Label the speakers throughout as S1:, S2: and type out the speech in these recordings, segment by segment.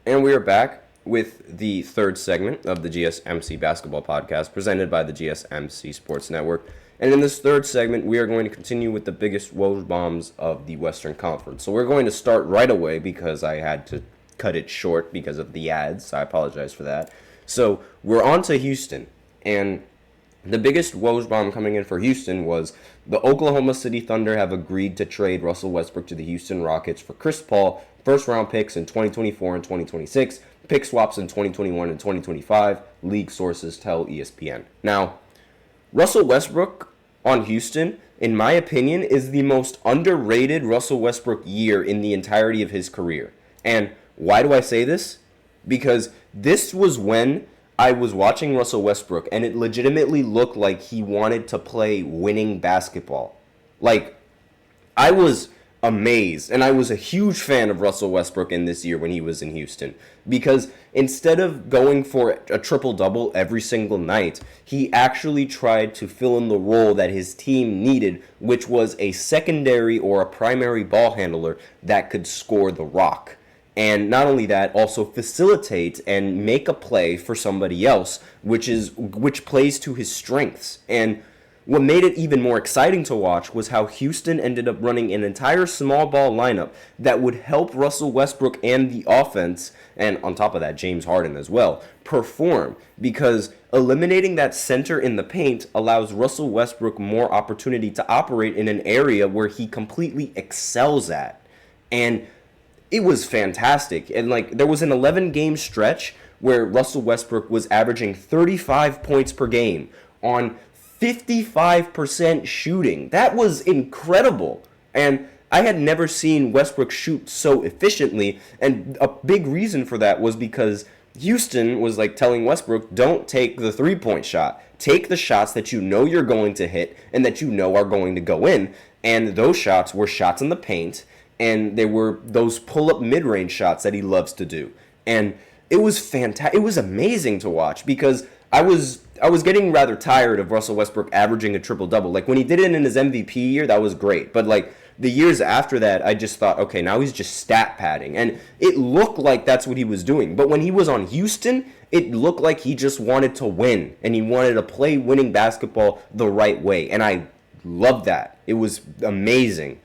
S1: And we are back with the third segment of the GSMC Basketball Podcast presented by the GSMC Sports Network. And in this third segment, we are going to continue with the biggest Woj Bombs of the Western Conference. So we're going to start right away because I had to cut it short because of the ads. I apologize for that. So we're on to Houston. And the biggest Woj bomb coming in for Houston was the Oklahoma City Thunder have agreed to trade Russell Westbrook to the Houston Rockets for Chris Paul, first-round picks in 2024 and 2026, pick swaps in 2021 and 2025, league sources tell ESPN. Now, Russell Westbrook on Houston, in my opinion, is the most underrated Russell Westbrook year in the entirety of his career. And why do I say this? Because this was when I was watching Russell Westbrook, and it legitimately looked like he wanted to play winning basketball. Like, I was amazed, and I was a huge fan of Russell Westbrook in this year when he was in Houston, because instead of going for a triple-double every single night, he actually tried to fill in the role that his team needed, which was a secondary or a primary ball handler that could score the rock. And not only that, also facilitate and make a play for somebody else, which plays to his strengths. And what made it even more exciting to watch was how Houston ended up running an entire small ball lineup that would help Russell Westbrook and the offense, and on top of that, James Harden as well, perform. Because eliminating that center in the paint allows Russell Westbrook more opportunity to operate in an area where he completely excels at. And it was fantastic. And there was an 11-game stretch where Russell Westbrook was averaging 35 points per game on 55% shooting. That was incredible. And I had never seen Westbrook shoot so efficiently. And a big reason for that was because Houston was telling Westbrook, don't take the three-point shot. Take the shots that you know you're going to hit and that you know are going to go in. And those shots were shots in the paint. And they were those pull-up mid-range shots that he loves to do. And it was fantastic. It was amazing to watch because I was getting rather tired of Russell Westbrook averaging a triple-double. When he did it in his MVP year, that was great. But the years after that, I just thought, okay, now he's just stat padding. And it looked like that's what he was doing. But when he was on Houston, it looked like he just wanted to win. And he wanted to play winning basketball the right way. And I loved that. It was amazing.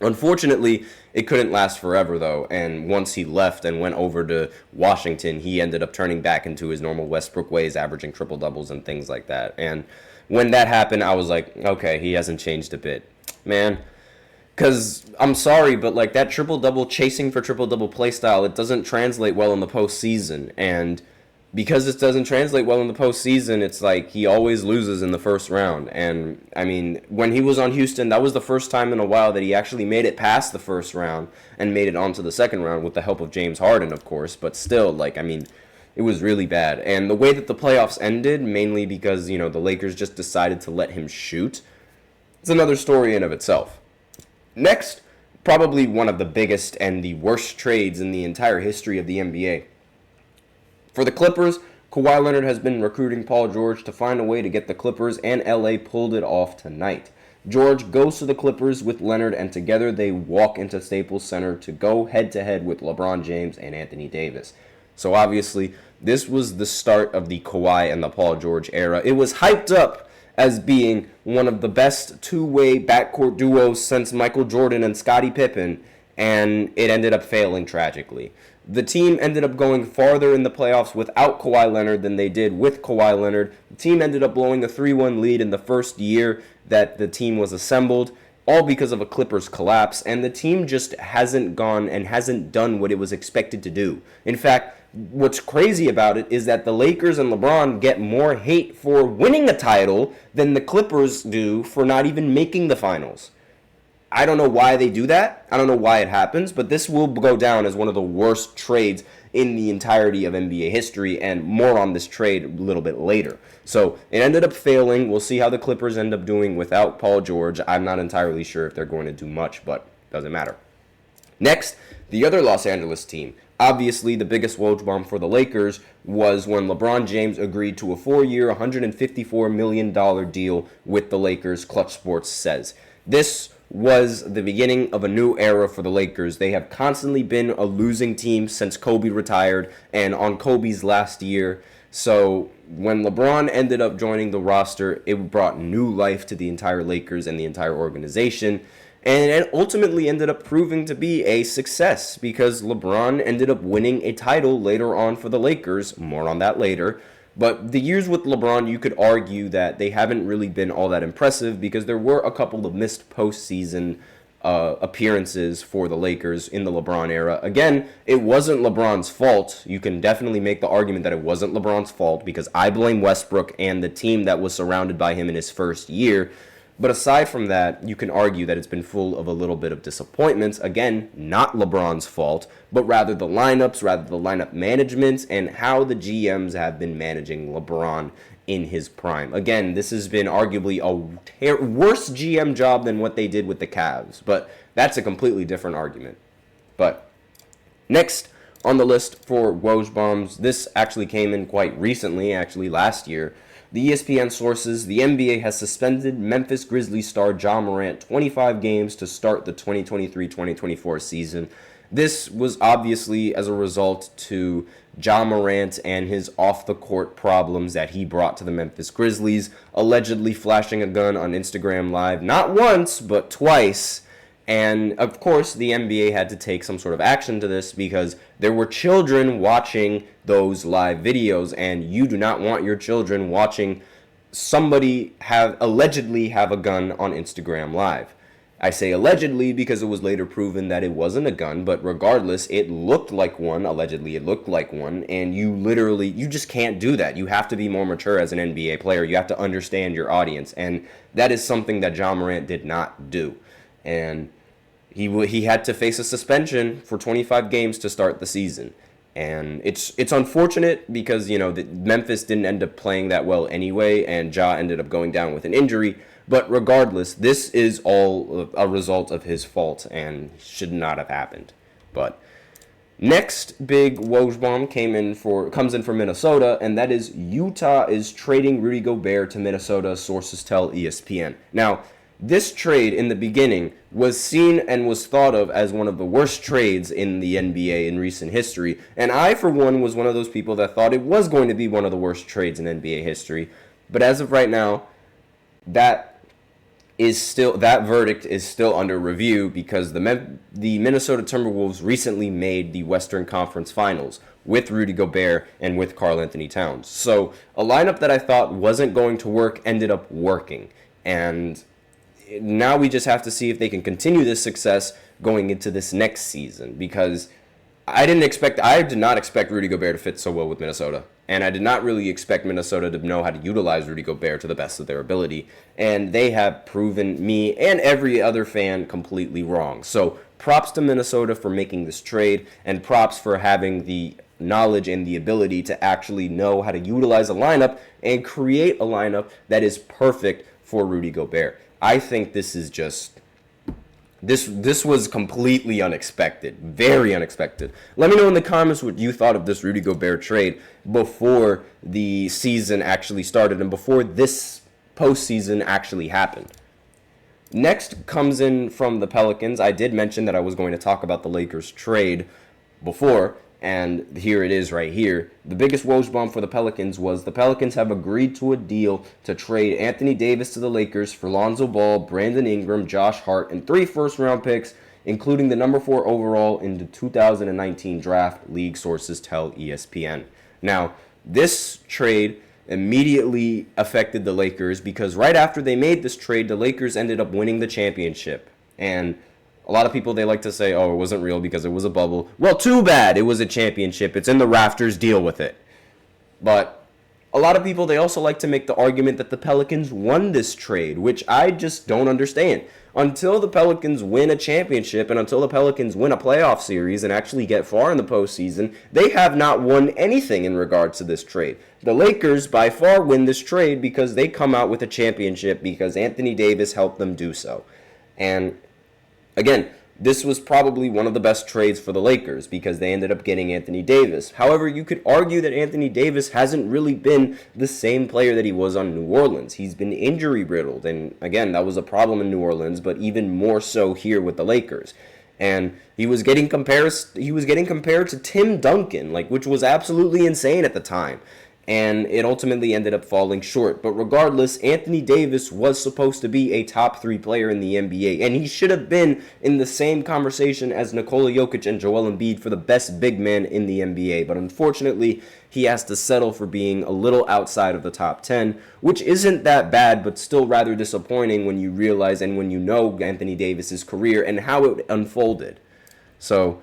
S1: Unfortunately, it couldn't last forever, though, and once he left and went over to Washington, he ended up turning back into his normal Westbrook ways, averaging triple-doubles and things like that. And when that happened, I was like, okay, he hasn't changed a bit. Man, because I'm sorry, but that triple-double, chasing for triple-double play style, it doesn't translate well in the postseason, and because it doesn't translate well in the postseason, it's he always loses in the first round. And, I mean, when he was on Houston, that was the first time in a while that he actually made it past the first round and made it onto the second round with the help of James Harden, of course. But still, it was really bad. And the way that the playoffs ended, mainly because, the Lakers just decided to let him shoot, it's another story in of itself. Next, probably one of the biggest and the worst trades in the entire history of the NBA. For the Clippers, Kawhi Leonard has been recruiting Paul George to find a way to get the Clippers, and LA pulled it off tonight. George goes to the Clippers with Leonard, and together they walk into Staples Center to go head-to-head with LeBron James and Anthony Davis. So obviously, this was the start of the Kawhi and the Paul George era. It was hyped up as being one of the best two-way backcourt duos since Michael Jordan and Scottie Pippen, and it ended up failing tragically. The team ended up going farther in the playoffs without Kawhi Leonard than they did with Kawhi Leonard. The team ended up blowing a 3-1 lead in the first year that the team was assembled, all because of a Clippers collapse, and the team just hasn't gone and hasn't done what it was expected to do. In fact, what's crazy about it is that the Lakers and LeBron get more hate for winning a title than the Clippers do for not even making the finals. I don't know why they do that. I don't know why it happens, but this will go down as one of the worst trades in the entirety of NBA history, and more on this trade a little bit later. So it ended up failing. We'll see how the Clippers end up doing without Paul George. I'm not entirely sure if they're going to do much, but doesn't matter. Next, the other Los Angeles team. Obviously, the biggest Woj bomb for the Lakers was when LeBron James agreed to a 4-year, $154 million deal with the Lakers, Clutch Sports says. This was the beginning of a new era for the Lakers. They have constantly been a losing team since Kobe retired and on Kobe's last year. So when LeBron ended up joining the roster, it brought new life to the entire Lakers and the entire organization. And it ultimately ended up proving to be a success because LeBron ended up winning a title later on for the Lakers. More on that later. But the years with LeBron, you could argue that they haven't really been all that impressive because there were a couple of missed postseason appearances for the Lakers in the LeBron era. Again, it wasn't LeBron's fault. You can definitely make the argument that it wasn't LeBron's fault because I blame Westbrook and the team that was surrounded by him in his first year. But aside from that, you can argue that it's been full of a little bit of disappointments. Again, not LeBron's fault, but rather the lineups, rather the lineup management, and how the GMs have been managing LeBron in his prime. Again, this has been arguably a worse GM job than what they did with the Cavs, but that's a completely different argument. But next on the list for Woj Bombs, this actually came in quite recently, actually last year. The ESPN sources, the NBA has suspended Memphis Grizzlies star Ja Morant 25 games to start the 2023-2024 season. This was obviously as a result to Ja Morant and his off-the-court problems that he brought to the Memphis Grizzlies, allegedly flashing a gun on Instagram Live, not once, but twice. And, of course, the NBA had to take some sort of action to this because there were children watching those live videos, and you do not want your children watching somebody allegedly have a gun on Instagram Live. I say allegedly because it was later proven that it wasn't a gun, but regardless, it looked like one. Allegedly, it looked like one, and you just can't do that. You have to be more mature as an NBA player. You have to understand your audience, and that is something that Ja Morant did not do. And he had to face a suspension for 25 games to start the season. And it's unfortunate because, Memphis didn't end up playing that well anyway, and Ja ended up going down with an injury. But regardless, this is all a result of his fault and should not have happened. But next big Woj bomb comes in for Minnesota, and that is Utah is trading Rudy Gobert to Minnesota, sources tell ESPN. Now, this trade in the beginning was seen and was thought of as one of the worst trades in the NBA in recent history. And I, for one, was one of those people that thought it was going to be one of the worst trades in NBA history. But as of right now, that verdict is still under review because the Minnesota Timberwolves recently made the Western Conference Finals with Rudy Gobert and with Karl Anthony Towns. So a lineup that I thought wasn't going to work ended up working. And now we just have to see if they can continue this success going into this next season because I did not expect Rudy Gobert to fit so well with Minnesota. And I did not really expect Minnesota to know how to utilize Rudy Gobert to the best of their ability. And they have proven me and every other fan completely wrong. So props to Minnesota for making this trade, and props for having the knowledge and the ability to actually know how to utilize a lineup and create a lineup that is perfect for Rudy Gobert. I think this is just... This was completely unexpected. Very unexpected. Let me know in the comments what you thought of this Rudy Gobert trade before the season actually started and before this postseason actually happened. Next comes in from the Pelicans. I did mention that I was going to talk about the Lakers trade before, and here it is right here. The biggest Woj bomb for the Pelicans was the Pelicans have agreed to a deal to trade Anthony Davis to the Lakers for Lonzo Ball, Brandon Ingram, Josh Hart, and 3 first-round picks, including the number 4 overall in the 2019 draft, league sources tell ESPN. Now, this trade immediately affected the Lakers because right after they made this trade, the Lakers ended up winning the championship. And a lot of people, they like to say, oh, it wasn't real because it was a bubble. Well, too bad. It was a championship. It's in the rafters. Deal with it. But a lot of people, they also like to make the argument that the Pelicans won this trade, which I just don't understand. Until the Pelicans win a championship and until the Pelicans win a playoff series and actually get far in the postseason, they have not won anything in regards to this trade. The Lakers by far win this trade because they come out with a championship because Anthony Davis helped them do so. And again, this was probably one of the best trades for the Lakers because they ended up getting Anthony Davis. However, you could argue that Anthony Davis hasn't really been the same player that he was on New Orleans. He's been injury riddled, and again, that was a problem in New Orleans, but even more so here with the Lakers. And he was getting compared to Tim Duncan, which was absolutely insane at the time. And it ultimately ended up falling short. But regardless, Anthony Davis was supposed to be a top 3 player in the NBA, and he should have been in the same conversation as Nikola Jokic and Joel Embiid for the best big man in the NBA. But unfortunately, he has to settle for being a little outside of the top 10, which isn't that bad, but still rather disappointing when you realize and when you know Anthony Davis's career and how it unfolded. So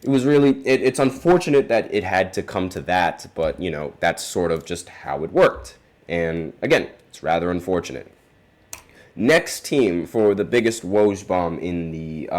S1: it was really, it's unfortunate that it had to come to that, but, that's sort of just how it worked. And again, it's rather unfortunate. Next team for the biggest Woj bomb in the,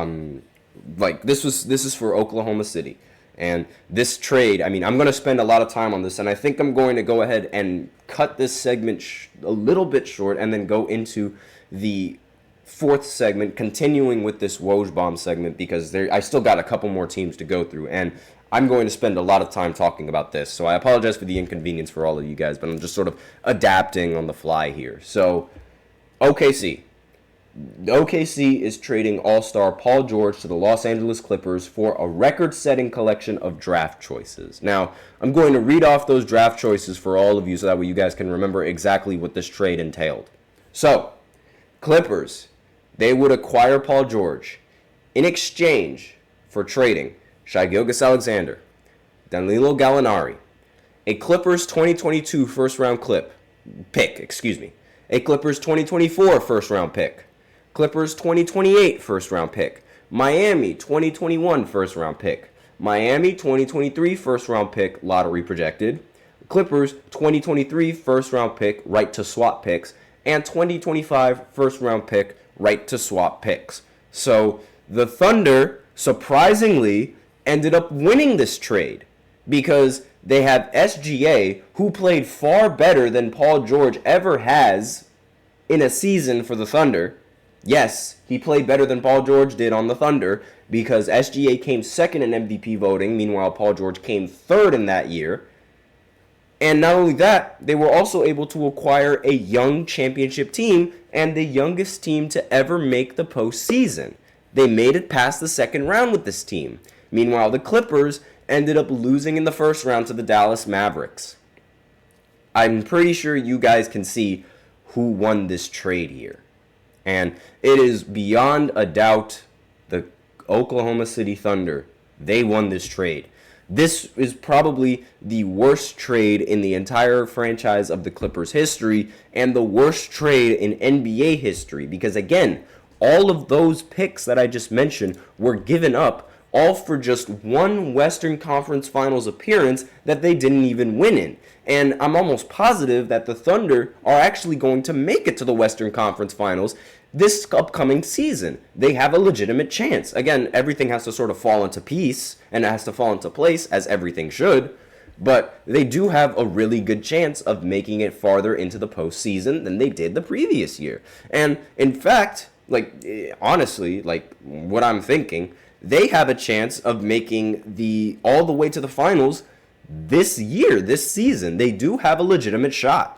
S1: this is for Oklahoma City. And this trade, I'm going to spend a lot of time on this, and I think I'm going to go ahead and cut this segment a little bit short and then go into the fourth segment, continuing with this Woj bomb segment, because I still got a couple more teams to go through, and I'm going to spend a lot of time talking about this. So I apologize for the inconvenience for all of you guys, but I'm just sort of adapting on the fly here. So OKC. OKC is trading all-star Paul George to the Los Angeles Clippers for a record-setting collection of draft choices. Now, I'm going to read off those draft choices for all of you so that way you guys can remember exactly what this trade entailed. So, Clippers, they would acquire Paul George in exchange for trading Shai Gilgeous-Alexander, Danilo Gallinari, a Clippers 2022 first-round pick, a Clippers 2024 first-round pick, Clippers 2028 first-round pick, Miami 2021 first-round pick, Miami 2023 first-round pick, lottery projected, Clippers 2023 first-round pick, right to swap picks, and 2025 first-round pick, right to swap picks. So the Thunder, surprisingly, ended up winning this trade because they have SGA, who played far better than Paul George ever has in a season for the Thunder. Yes, he played better than Paul George did on the Thunder because SGA came second in MVP voting. Meanwhile, Paul George came third in that year. And not only that, they were also able to acquire a young championship team and the youngest team to ever make the postseason. They made it past the second round with this team. Meanwhile, the Clippers ended up losing in the first round to the Dallas Mavericks. I'm pretty sure you guys can see who won this trade here. And it is beyond a doubt the Oklahoma City Thunder. They won this trade. This is probably the worst trade in the entire franchise of the Clippers history and the worst trade in NBA history because, again, all of those picks that I just mentioned were given up all for just one Western Conference Finals appearance that they didn't even win in. And I'm almost positive that the Thunder are actually going to make it to the Western Conference Finals this upcoming season. They have a legitimate chance. Again, everything has to sort of fall into piece, and it has to fall into place, as everything should. But they do have a really good chance of making it farther into the postseason than they did the previous year. And in fact, honestly, what I'm thinking, they have a chance of making all the way to the finals this season. They do have a legitimate shot.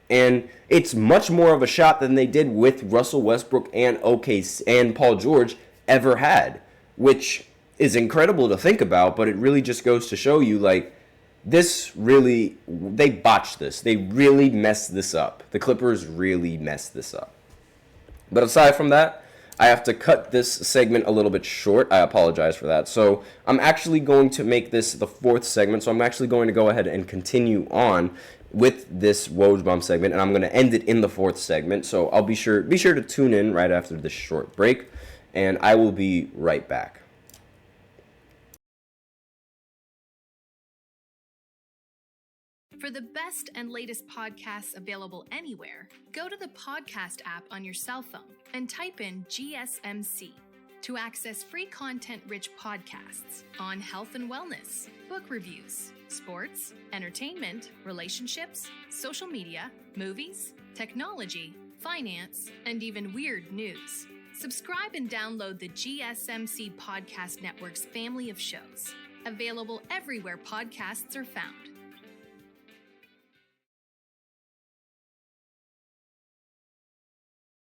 S1: And it's much more of a shot than they did with Russell Westbrook and OKC and Paul George ever had, which is incredible to think about, but it really just goes to show you, they botched this. They really messed this up. The Clippers really messed this up. But aside from that, I have to cut this segment a little bit short. I apologize for that. So I'm actually going to make this the fourth segment. So I'm actually going to go ahead and continue on with this Woj Bomb segment, and I'm going to end it in the fourth segment. So I'll be sure to tune in right after this short break, and I will be right back.
S2: For the best and latest podcasts available anywhere, go to the podcast app on your cell phone and type in GSMC to access free content-rich podcasts on health and wellness, book reviews, sports, entertainment, relationships, social media, movies, technology, finance, and even weird news. Subscribe and download the GSMC Podcast Network's family of shows, available everywhere podcasts are found.